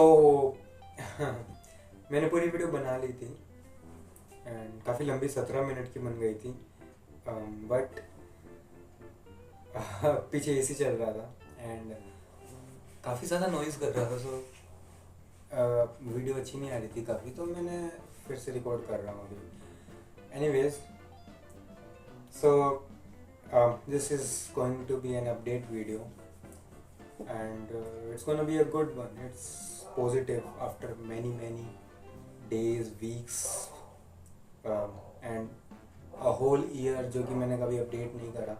तो मैंने पूरी वीडियो बना ली थी एंड काफ़ी लंबी 17 मिनट की बन गई थी, बट पीछे एसी चल रहा था एंड काफ़ी ज़्यादा नॉइज़ कर रहा था, सो वीडियो अच्छी नहीं आ रही थी काफ़ी, तो मैंने फिर से रिकॉर्ड कर रहा हूँ अभी। Anyways, so this is going to be an update video and it's gonna be a good one. It's positive after many days, weeks, and a whole year जो कि मैंने कभी अपडेट नहीं करा,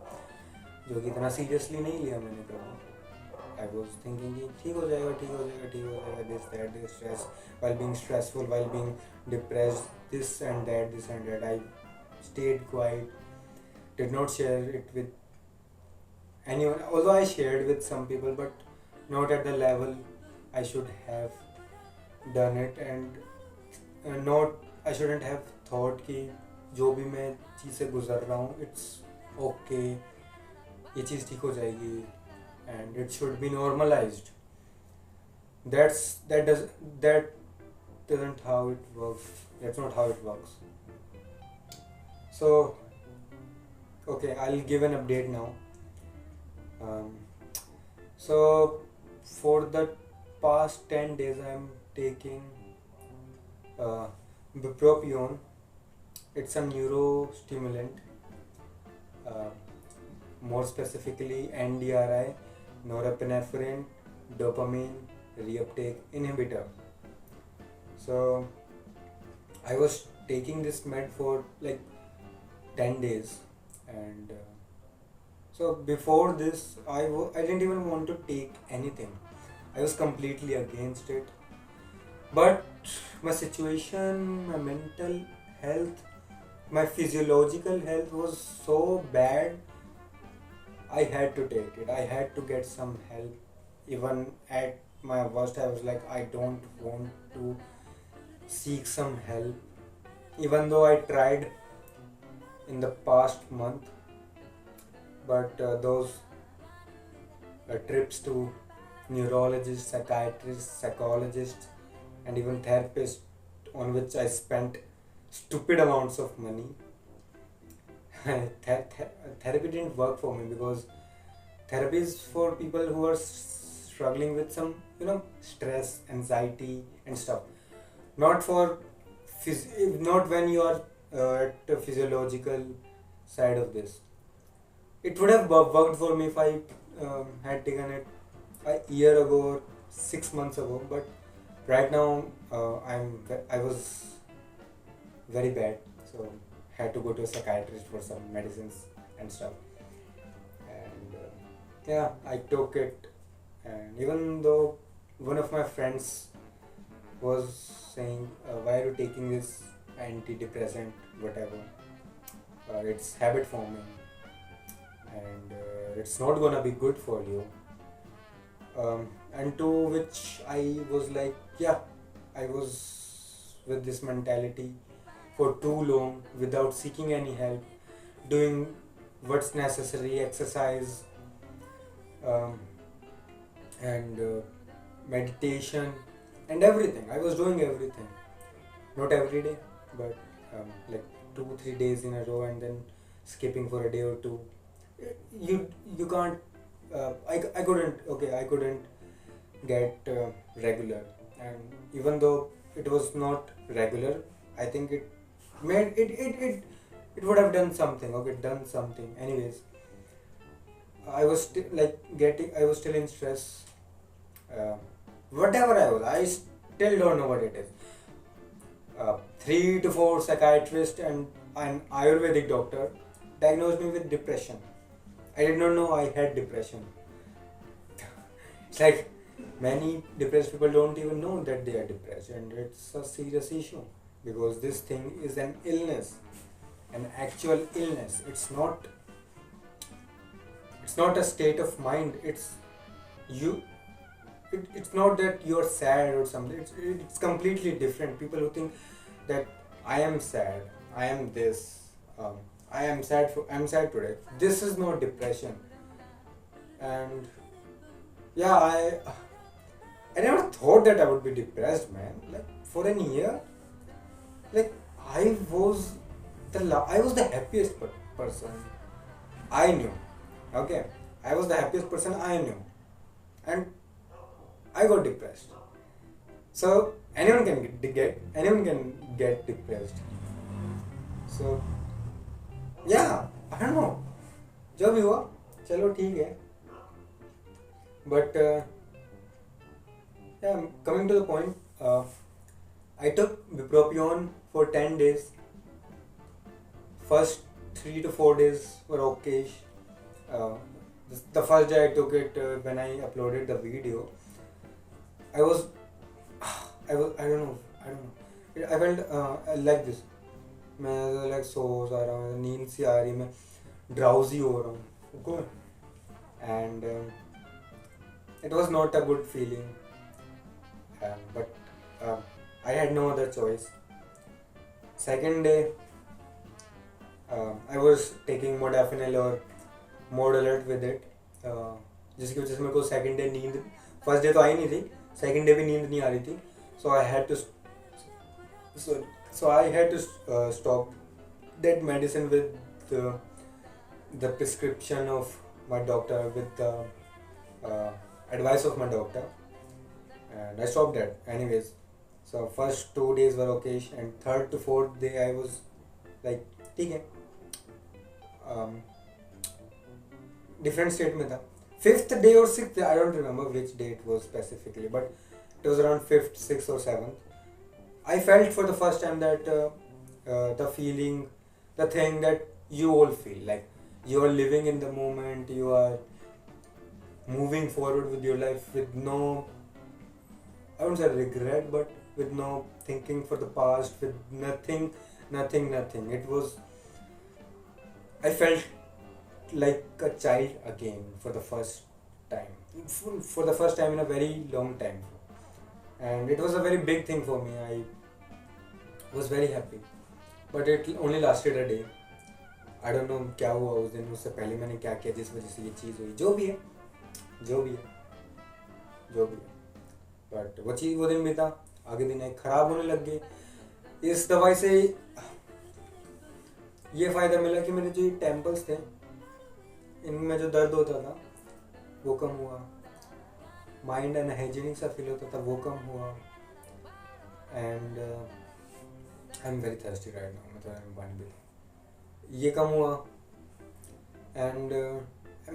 जो कि इतना सीरियसली नहीं लिया मैंने कभी। I was thinking कि ठीक हो जाएगा, ठीक हो जाएगा, ठीक हो जाएगा, this that, this stress, while being stressful, while being depressed, this and that, this and that. I stayed quiet, did not share it with anyone, although I shared with some people, but not at the level I should have done it, and not I shouldn't have thought कि जो भी मैं चीज़ से गुजर रहा हूँ it's okay, ये चीज़ ठीक हो जाएगी and it should be normalized. That doesn't how it works. That's not how it works. So okay, I'll give an update now. So for the past 10 days I'm taking bupropion. It's a neurostimulant, more specifically NDRI, norepinephrine dopamine reuptake inhibitor. So I was taking this med for like 10 days, and so before this I didn't even want to take anything. I was completely against it, but my situation, my mental health, my physiological health was so bad, I had to take it. I had to get some help. Even at my worst I was like, I don't want to seek some help, even though I tried in the past month. But those trips to neurologists, psychiatrists, psychologists, and even therapists, on which I spent stupid amounts of money, therapy didn't work for me, because therapy is for people who are struggling with some, stress, anxiety and stuff, not for not when you are at the physiological side of this. It would have worked for me if I had taken it a year ago or 6 months ago, but right now I was very bad, so had to go to a psychiatrist for some medicines and stuff. And yeah, I took it, and even though one of my friends was saying, why are you taking this antidepressant, whatever, it's habit forming and it's not gonna be good for you, and to which I was like, yeah, I was with this mentality for too long without seeking any help, doing what's necessary, exercise, and meditation and everything. I was doing everything, not every day, but like 2-3 days in a row, and then skipping for a day or two. You can't. I couldn't get regular, and even though it was not regular, I think it made it would have done something. Okay, done something. Anyways, I was I was still in stress. Whatever I still don't know what it is. 3 to 4 psychiatrists and an Ayurvedic doctor diagnosed me with depression. I did not know I had depression. It's like many depressed people don't even know that they are depressed, and it's a serious issue, because this thing is an illness, an actual illness. It's not a state of mind. It's you. It's not that you're sad or something. It's completely different. People who think that I am sad, I am this, I'm sad today. This is not depression. And yeah, I never thought that I would be depressed, man. Like for an year, like I was I was the happiest person I knew. Okay, I was the happiest person I knew, and I got depressed. So anyone can get depressed. So yeah, I don't know. जो भी हुआ, चलो ठीक है. But yeah, coming to the point, I took bupropion for 10 days. First 3 to 4 days were okay. Uh, the first day I took it, when I uploaded the video, I was I don't know. I felt like this. मैं like सो जा रहा हूँ, नींद सी आ रही, मैं drowsy हो रहा हूँ. Okay. And it was not a good feeling. But I had no other choice. Second day, I was taking modafinil और मोड अलर्ट विद इट, जिसकी वजह से मेरे को सेकंड डे नींद, फर्स्ट डे तो आई नहीं थी, सेकंड डे भी नींद नहीं आ रही थी. So I had to stop that medicine with the prescription of my doctor, with the advice of my doctor, and I stopped that anyways. So first 2 days were okay, and third to fourth day I was like ठीक है, different state में था. Fifth day or sixth day, I don't remember which day it was specifically, but it was around 5th, 6th or 7th. I felt for the first time that the feeling, the thing that you all feel, like you are living in the moment, you are moving forward with your life with no, I won't say regret, but with no thinking for the past, with nothing. It was, I felt like a child again for the first time, for the first time in a very long time, and it was a very big thing for me. I was very happy, but it only lasted a day. I don't know क्या हुआ उस दिन, उससे पहले मैंने क्या किया जिस वजह से ये चीज़ हुई. जो भी है, बट वो दिन भी था. आगे दिन एक ख़राब होने लग गए. इस दवाई से ये फ़ायदा मिला कि मेरे जो टेम्पल्स थे, इनमें जो दर्द होता था वो कम हुआ, माइंड अनहाइजीनिक सा फील होता था वो कम हुआ, and I am very thirsty right now. मतलब पानी भी ये कम हुआ, and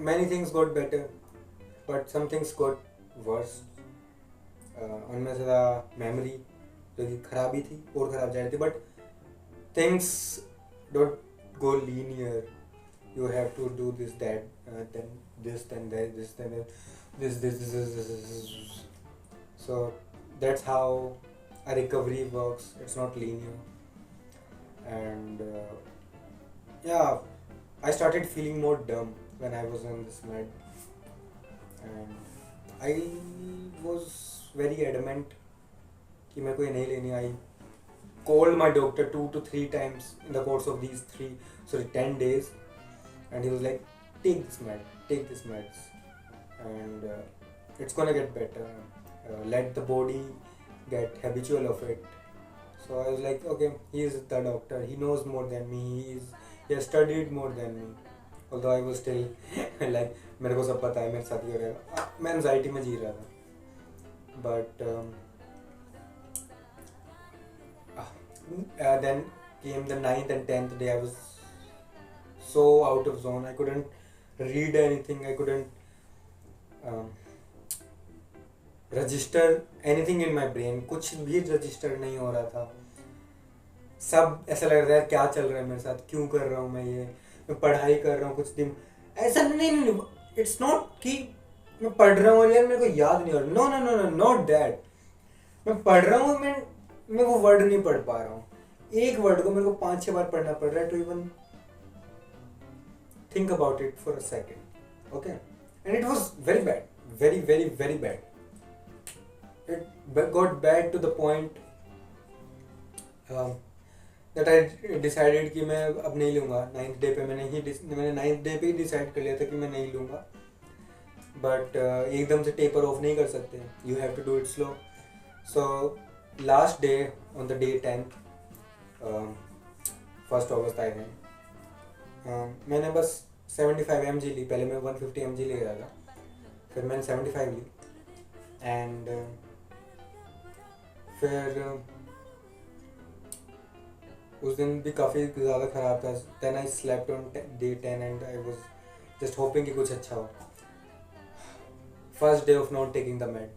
many things got better, but some things got worse. उनमें से था मेमोरी, जो कि खराब ही थी और ख़राब जा रही थी. But things don't go linear. You have to do this, that, then this, then that, this, then this. So that's how a recovery works. It's not linear. And yeah, I started feeling more dumb when I was on this med, and I was very adamant कि मेरे को ये नहीं लेनी. I called my doctor 2 to 3 times in the course of these 10 days. And he was like, take this meds, and it's gonna get better. Let the body get habitual of it. So I was like, okay, he is the doctor, he knows more than me, he has studied more than me. Although I was still like, मेरे को सब पता है, मेरे साथ ही हो रहेगा. मैं anxiety में जी रहा था. But then came the 9th and 10th day. I was so out of zone. I couldn't read anything. I couldn't register anything in my brain. कुछ भी register नहीं हो रहा था. सब ऐसा लग रहा है क्या चल रहा है मेरे साथ, क्यों कर रहा हूँ मैं पढ़ाई कर रहा हूँ कुछ दिन. ऐसा नहीं. It's not कि मैं पढ़ रहा हूँ और यार मेरे को याद नहीं हो रहा. No, not that. मैं पढ़ रहा हूँ, मैं वो वर्ड नहीं पढ़ पा रहा हूँ. एक वर्ड को मेरे को 5-6 बार पढ़ना पड़ रहा है to even think about it for a second. Okay, and it was very bad, very bad. It got bad to the point that I decided कि मैं अब नहीं लूँगा. 9th day पे मैंने 9th day पे ही डिसाइड कर लिया था कि मैं नहीं लूँगा. बट एकदम से टेपर ऑफ नहीं कर सकते, you have to do it slow. So last day on the day 10th, 1st August आई थिंक, मैंने बस 75 mg ली. पहले मैं 150 mg ले रहा था, फिर मैंने 75 ली. एंड फिर उस दिन भी काफ़ी ज़्यादा ख़राब था. Then I slept on day 10 and I was just hoping कि कुछ अच्छा हो. First day of not taking the med,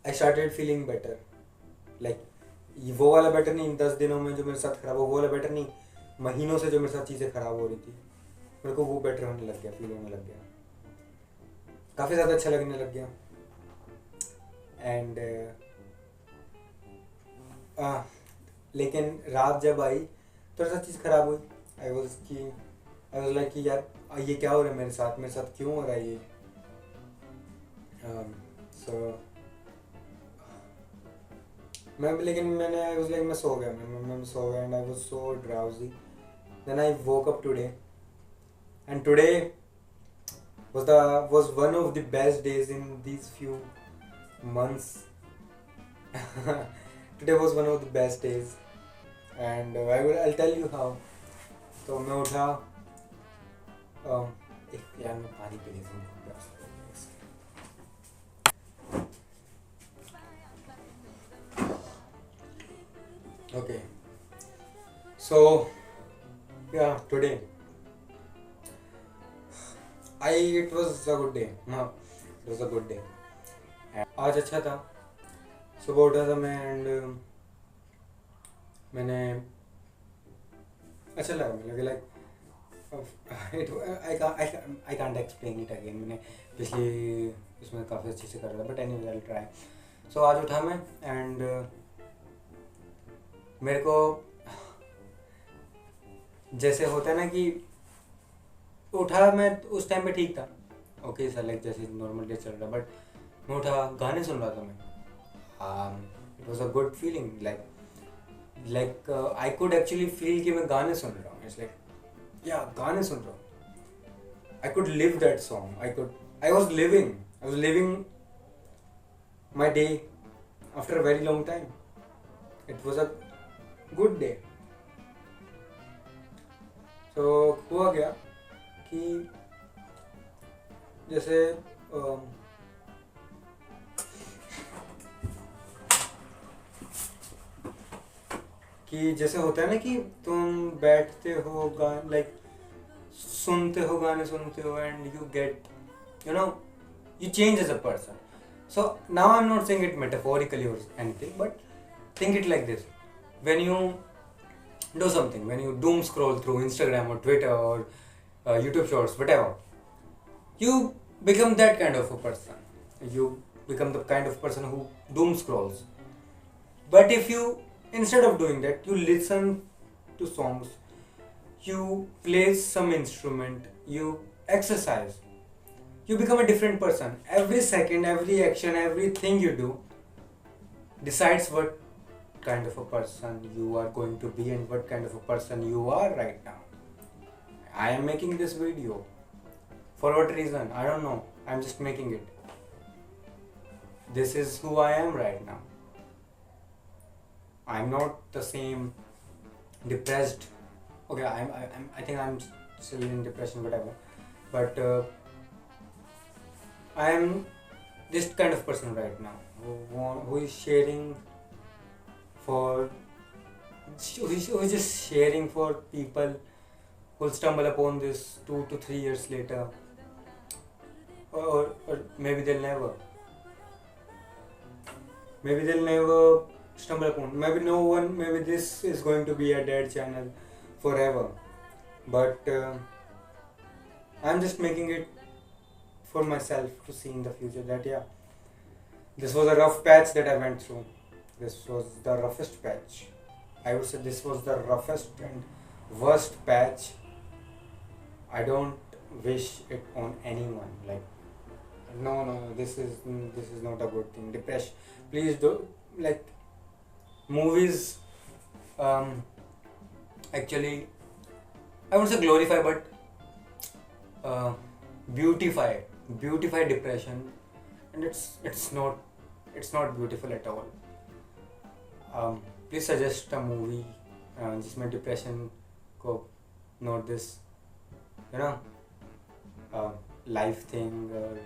I started feeling better. Like वो वाला बेटर नहीं 10 दिनों में जो मेरे साथ खराब हो, वो वाला बेटर नहीं, महीनों से जो मेरे साथ चीज़ें ख़राब हो रही थी, मेरे को वो बेटर होने लग गया, फील होने लग गया, काफ़ी ज़्यादा अच्छा लगने लग गया. एंड लेकिन रात जब आई थोड़ा सा चीज़ ख़राब हुई. आई वॉज लाइक कि यार ये क्या हो रहा है मेरे साथ क्यों हो रहा है ये. सो मैंने आई वॉज लाइक मैं सो गया and I was so drowsy. Then I woke up today and today was one of the best days in these few months. Today was one of the best days and I'll tell you how. तो मैं उठा, यार मैं पानी P लेता हूँ. Okay, so yeah, today it was a good day. हाँ, it was a good day. आज अच्छा था. सुबह उठा था मैं एंड मैंने अच्छा लगा, मुझे like I can't explain it again. मैंने पिछली इसमें काफ़ी अच्छे से कर रहा था but anyway I will try. So आज उठा मैं एंड मेरे को जैसे होता है ना कि उठा मैं उस टाइम पे ठीक था. ओके सर, लाइक जैसे नॉर्मल डे चल रहा, बट मैं उठा गाने सुन रहा था मैं. It was a good feeling. Like I could actually feel कि मैं गाने सुन रहा हूँ. इट्स लाइक या गाने सुन रहा हूँ. I could live that song. I was living my day after a very long time. It was a good day. तो हुआ क्या कि जैसे होता है ना कि तुम बैठते हो लाइक सुनते हो गाने and you get you change as a person. So now I'm not saying it metaphorically or anything, but think it like this. When you do something, when you doom scroll through Instagram or Twitter or YouTube shorts, whatever, you become that kind of a person. You become the kind of person who doom scrolls. But if you, instead of doing that, you listen to songs, you play some instrument, you exercise, you become a different person. Every second, every action, everything you do decides what kind of a person you are going to be and what kind of a person you are right now. I am making this video. For what reason? I don't know. I'm just making it. This is who I am right now. I'm not the same depressed. Okay, I think I'm still in depression, whatever. But I am this kind of person right now who is sharing who is just sharing for people who will stumble upon this 2 to 3 years later, or maybe they'll never stumble upon. Maybe no one. Maybe this is going to be a dead channel forever. But I'm just making it for myself to see in the future that yeah, this was a rough patch that I went through. This was the roughest patch. I would say this was the roughest and worst patch. I don't wish it on anyone. Like no, this is not a good thing. Depression, please do. Like movies actually, I wouldn't say glorify, but beautify beautify depression, and it's not beautiful at all. Please suggest a movie जिसमें depression को not this you know life thing और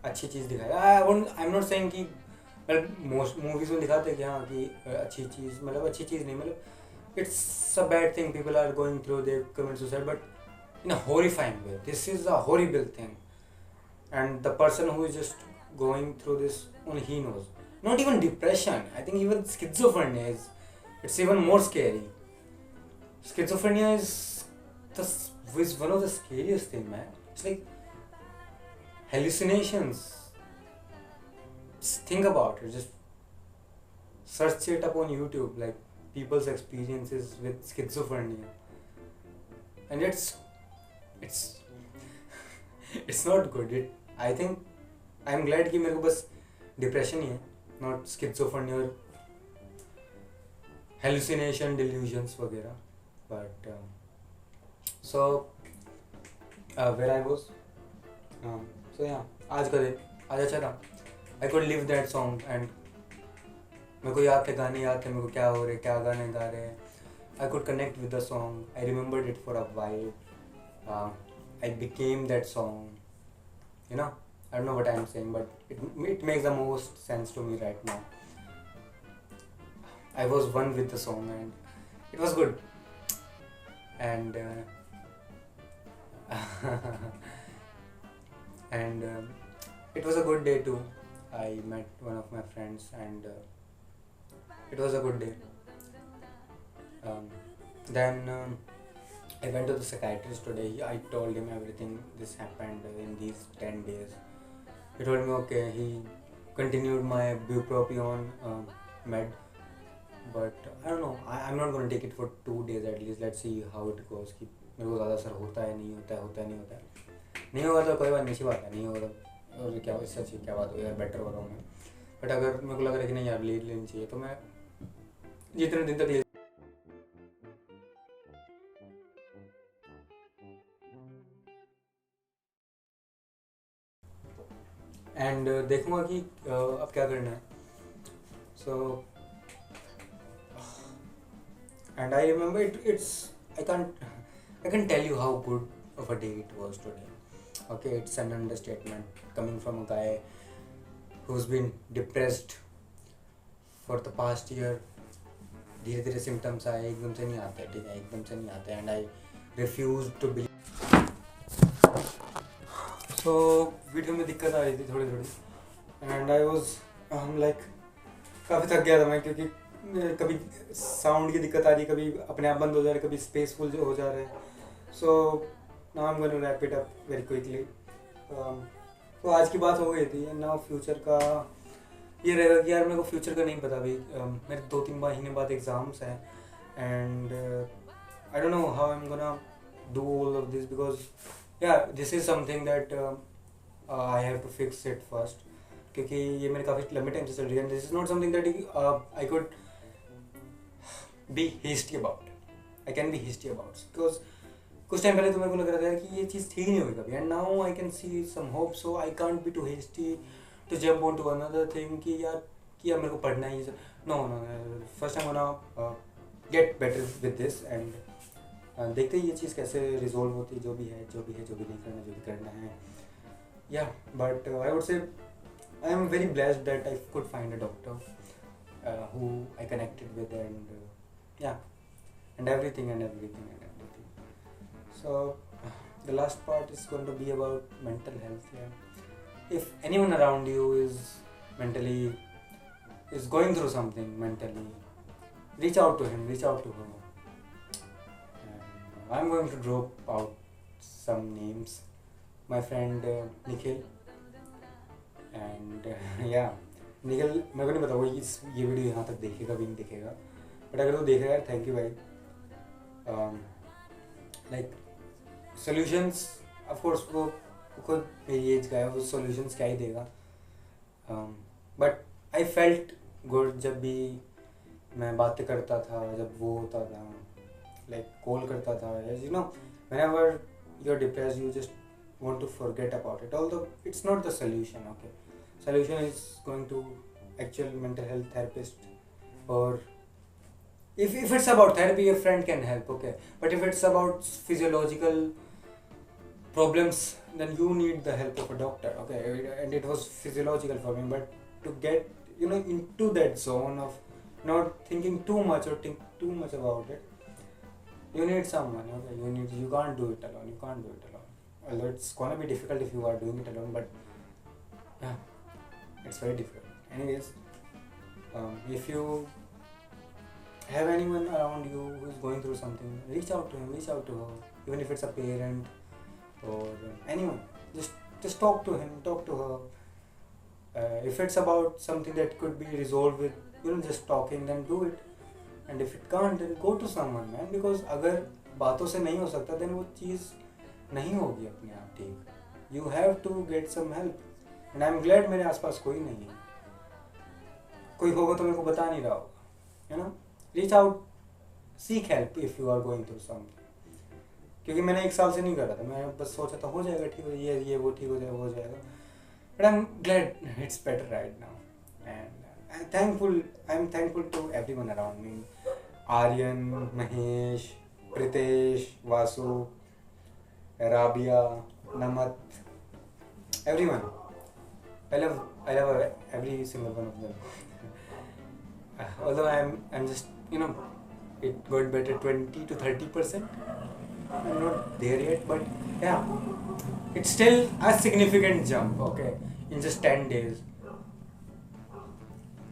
अच्छी चीज़ दिखाए. I am not saying कि मतलब most movies में दिखाते हैं कि हाँ कि अच्छी चीज़, मतलब अच्छी चीज़ नहीं, मतलब it's a bad thing, people are going through, they commit suicide, but in a horrifying way. This is a horrible thing, and the person who is just going through this, only he knows. Not even depression, I think even schizophrenia it's even more scary. Schizophrenia is one of the scariest thing, man. It's like hallucinations. Just think about it, just search it up on YouTube, like people's experiences with schizophrenia, and it's it's not good. I think I'm glad कि मेरे को बस depression ही है, not schizophrenia और hallucination, delusions वगैरह. But so where I was, so yeah, आज का दिन आज अच्छा था. I could live that song and मेरे को याद थे, गाने याद थे मेरे को, क्या हो रहे, क्या गाने गा रहे हैं. I could connect with the song. I remembered it for a while. I became that song. You know, I don't know what I'm saying, but it makes the most sense to me right now. I was one with the song and it was good. And and it was a good day too. I met one of my friends and it was a good day. Then I went to the psychiatrist today. I told him everything this happened in these 10 days. He told me okay, he continued my bupropion med, but I don't know, I'm not going to take it for 2 days at least. Let's see how it goes. कि मेरे को ज़्यादा असर होता है, नहीं होता है, होता है नहीं होता है. नहीं होगा तो कोई बात नहीं, अच्छी बात है. नहीं होगा तो और क्या, इससे अच्छी क्या बात हो यार, बेटर हो रहा हूँ मैं. बट अगर मेरे को लग रहा है कि नहीं यार ले लेनी चाहिए, तो मैं जितने दिन तक ले. एंड देखूँगा कि अब क्या करना है. So and I remember it's I can't tell you how good of a day it was today. Okay, it's an understatement coming from a guy who's been depressed for the past year. धीरे धीरे symptoms आए, एकदम से नहीं आते, ठीक है, एकदम से नहीं आते. And I refuse to believe. So video में दिक्कत आ रही थी थोड़ी थोड़ी, एंड आई वॉज लाइक काफ़ी थक गया था मैं, क्योंकि कभी साउंड की दिक्कत आ रही, कभी अपने आप बंद हो जा रहा है, कभी स्पेसफुल जो हो जा रहा है. So now I am going to wrap it up very quickly. तो आज की बात हो गई थी. नाउ फ्यूचर का ये रहेगा कि यार मेरे को फ्यूचर का नहीं पता अभी. मेरे 2-3 महीने बाद एग्ज़ाम्स हैं, and I don't know how I am gonna do all of this, because या this is something that I have to fix it first, क्योंकि ये मेरे काफ़ी लंबे टाइम से चल रही है. This is not something that I could be hasty about. I can be hasty about, because कुछ टाइम पहले तो मेरे को लग रहा था कि ये चीज़ ठीक नहीं होगी कभी, and now I can see some hope. So I can't be too hasty to jump on to another thing कि यार मेरे को पढ़ना ही. No no, first time gonna get better with this, and देखते ही ये चीज़ कैसे रिजोल्व होती है, जो भी है, जो भी नहीं करना है. या but I would say I am very blessed that I could find a doctor who I connected with, and and everything. So the last part is going to be about mental health. If anyone around you is going through something mentally, reach out to him, reach out to her. And I'm going to drop out some names. My friend Nikhil. And या निखिल, मेरे को नहीं पता वो ये video यहाँ तक देखेगा भी नहीं देखेगा, बट अगर वो देखेगा थैंक यू भाई. लाइक सॉल्यूशंस, ऑफ कोर्स वो खुद मेरी एज का है, वो सॉल्यूशंस क्या ही देगा. बट आई फेल्ट गुड जब भी मैं बातें करता था, जब वो होता था, लाइक कॉल करता था, you know, whenever you are depressed, you just want to forget about it, although it's not the solution. Okay, solution is going to actual mental health therapist, or if it's about therapy, a friend can help. Okay, but if it's about physiological problems, then you need the help of a doctor. Okay, and it was physiological for me, but to get into that zone of not thinking too much or think too much about it, you need someone. Okay, you can't do it alone. You can't do it alone. Although it's gonna be difficult if you are doing it alone, but yeah, it's very difficult. Anyways, if you have anyone around you who is going through something, reach out to him, reach out to her, even if it's a parent or anyone. Just talk to him, talk to her. If it's about something that could be resolved with just talking, then do it. And if it can't, then go to someone, man. Because अगर बातों से नहीं हो सकता, then वो चीज़ नहीं होगी अपने आप ठीक. You have to get some help. And I'm glad मेरे आसपास कोई नहीं है. कोई होगा तो मेरे को बता नहीं रहा होगा. Reach out, seek help if you are going through something. क्योंकि मैंने 1 साल से नहीं करा था. मैं बस सोचा था हो जाएगा ठीक, ये वो ठीक हो जाएगा. But I'm glad it's better right now. And I'm thankful to everyone around me. Aryan, Mahesh, Pritesh, Vasu, Rabia, Namat, everyone. I love every single one of them. Although I'm just it got better 20 to 30%. I'm not there yet, but yeah, it's still a significant jump. Okay, in just 10 days.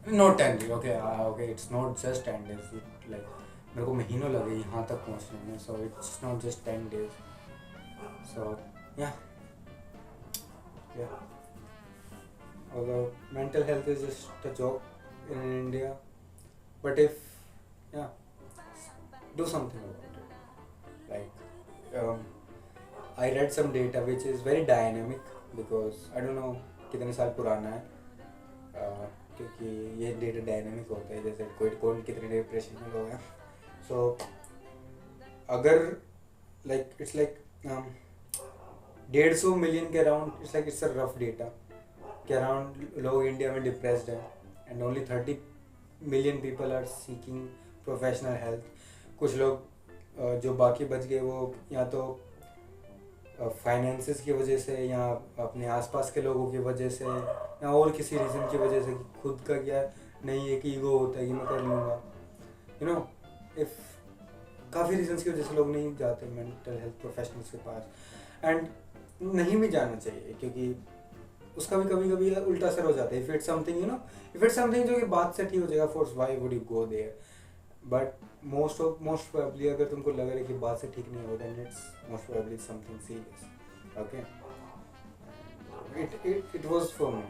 Not 10 days. Okay, it's not just 10 days. Like मेरे को महीनों लगे यहाँ तक पहुँचने में. So it's not just 10 days. So yeah. Although mental health is just a joke in India, but if do something about it. Like I read some data which is very dynamic, because I don't know कितने साल पुराना है, क्योंकि ये data dynamic होता है. जैसे कोई कितने डिप्रेशन में लोग हैं. सो अगर इट्स लाइक 150 मिलियन के around, it's a rough data के अराउंड लोग इंडिया में डिप्रेस्ड हैं, and only 30 million people are seeking professional health. कुछ लोग जो बाकी बच गए वो या तो फाइनेंसेस की वजह से, या अपने आसपास के लोगों की वजह से, या और किसी रीज़न की वजह से, कि खुद का क्या नहीं, एक ईगो होता है कि मैं कर लूँगा. इफ़ काफ़ी रीजंस की वजह से लोग नहीं जाते मेंटल हेल्थ प्रोफेशनल्स के पास. एंड नहीं भी जाना चाहिए, क्योंकि उसका भी कभी कभी उल्टा असर हो जाता है. इफ इट्स समथिंग जो कि बात से ठीक हो जाएगा, force why would you go there. But most probably अगर तुमको लग रहा है कि बात से ठीक नहीं हो, then it's most probably something serious. Okay, it was for me.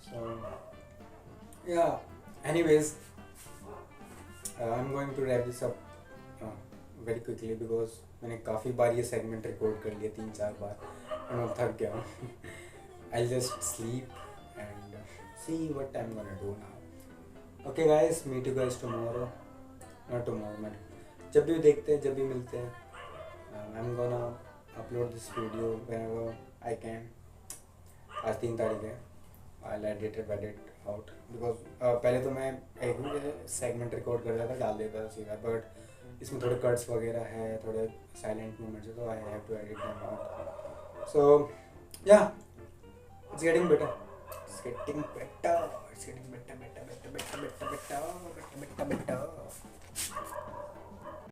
So yeah, anyways, I'm going to wrap this up very quickly, because मैंने काफ़ी बार ये सेगमेंट रिकॉर्ड कर लिया 3-4 बार, और मैं थक गया हूँ. I'll just sleep and see what I'm gonna do now. Okay guys, meet you guys tomorrow. Not tomorrow, but जब भी देखते हैं, जब भी मिलते हैं. I'm gonna upload this video whenever I can. आज 3 तारीख है. I'll edit it out, because पहले तो मैं एक सेगमेंट रिकॉर्ड कर देता था, डाल देता था सीधा, बट इसमें थोड़े कट्स वगैरह है, थोड़े साइलेंट मोमेंट्स है, तो I have to edit them out. So yeah, it's getting better. It's getting better.